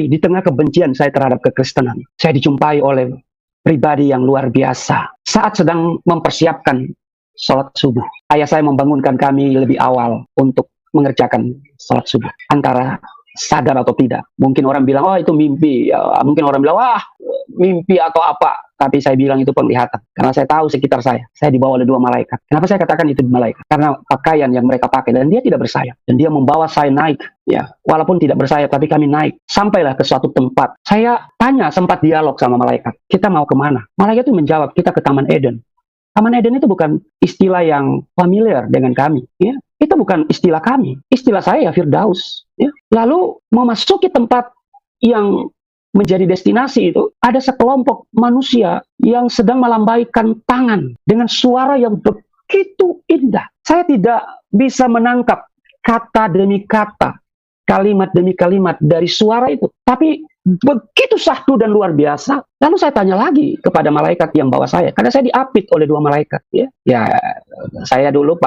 Di tengah kebencian saya terhadap kekristenan, saya dijumpai oleh pribadi yang luar biasa. Saat sedang mempersiapkan sholat subuh, ayah saya membangunkan kami lebih awal untuk mengerjakan sholat subuh. Antara sadar atau tidak. Mungkin orang bilang, oh itu mimpi. Ya, mungkin orang bilang, wah mimpi atau apa. Tapi saya bilang itu penglihatan. Karena saya tahu sekitar saya dibawa oleh dua malaikat. Kenapa saya katakan itu malaikat? Karena pakaian yang mereka pakai, dan dia tidak bersayap. Dan dia membawa saya naik. Ya, walaupun tidak bersayap, tapi kami naik. Sampailah ke suatu tempat. Saya tanya, sempat dialog sama malaikat. Kita mau kemana? Malaikat itu menjawab, kita ke Taman Eden. Taman Eden itu bukan istilah yang familiar dengan kami. Ya. Itu bukan istilah kami. Istilah saya ya Firdaus. Ya. Lalu memasuki tempat yang menjadi destinasi itu, ada sekelompok manusia yang sedang melambaikan tangan dengan suara yang begitu indah. Saya tidak bisa menangkap kata demi kata, kalimat demi kalimat dari suara itu. Tapi begitu syahdu dan luar biasa. Lalu saya tanya lagi kepada malaikat yang bawa saya, karena saya diapit oleh dua malaikat. Ya saya dulu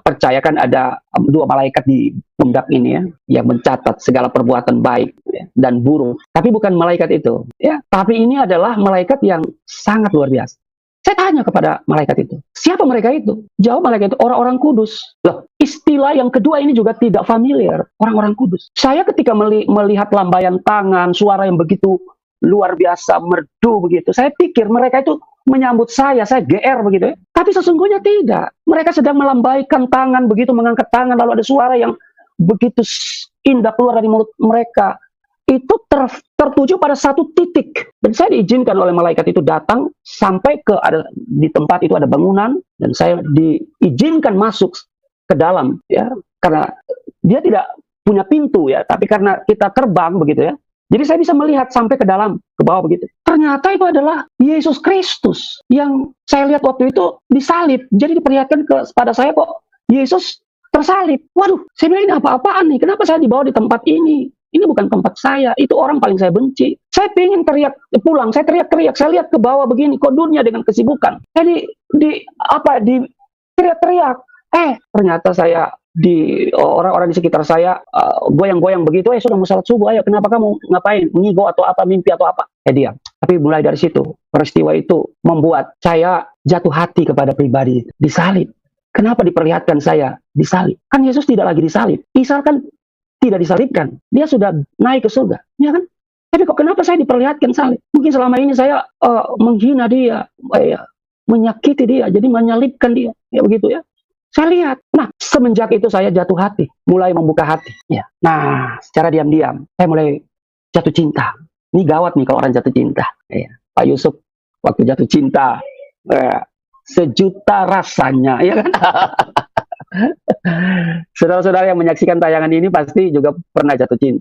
percayakan ada dua malaikat di pundak ini ya, yang mencatat segala perbuatan baik ya, dan buruk. Tapi bukan malaikat itu. Ya, tapi ini adalah malaikat yang sangat luar biasa. Saya tanya kepada malaikat itu, siapa mereka itu? Jawab malaikat itu, orang-orang kudus. Loh, istilah yang kedua ini juga tidak familiar, orang-orang kudus. Saya ketika melihat lambaian tangan, suara yang begitu luar biasa, merdu begitu, saya pikir mereka itu menyambut saya GR begitu ya. Tapi sesungguhnya tidak. Mereka sedang melambaikan tangan, begitu mengangkat tangan, lalu ada suara yang begitu indah keluar dari mulut mereka. Itu tertuju pada satu titik, dan saya diizinkan oleh malaikat itu datang sampai di tempat itu ada bangunan, dan saya diizinkan masuk ke dalam ya, karena dia tidak punya pintu ya, tapi karena kita terbang begitu ya, jadi saya bisa melihat sampai ke dalam, ke bawah begitu. Ternyata itu adalah Yesus Kristus yang saya lihat waktu itu disalib. Jadi diperlihatkan kepada saya kok Yesus tersalib. Waduh, saya bilang ini apa-apaan nih, kenapa saya dibawa di tempat ini? Ini bukan tempat saya, itu orang paling saya benci. Saya pengen teriak pulang, saya teriak-teriak, saya lihat ke bawah begini, kok dunia dengan kesibukan. Jadi teriak-teriak. Ternyata saya orang-orang di sekitar saya goyang-goyang begitu. Sudah mau salat subuh, ayo kenapa kamu ngapain? Ngigo atau apa, mimpi atau apa? Diam. Tapi mulai dari situ, peristiwa itu membuat saya jatuh hati kepada pribadi disalib. Kenapa diperlihatkan saya disalib? Kan Yesus tidak lagi disalib. Isa kan tidak disalibkan, dia sudah naik ke surga, ya kan? Tapi kok kenapa saya diperlihatkan salib? Mungkin selama ini saya menghina dia, menyakiti dia, jadi menyalibkan dia, ya begitu ya. Saya lihat, nah semenjak itu saya jatuh hati, mulai membuka hati. Ya. Nah, secara diam-diam saya mulai jatuh cinta. Ini gawat nih kalau orang jatuh cinta. Ya. Pak Yusuf waktu jatuh cinta, sejuta rasanya, ya kan? Saudara-saudara yang menyaksikan tayangan ini pasti juga pernah jatuh cinta.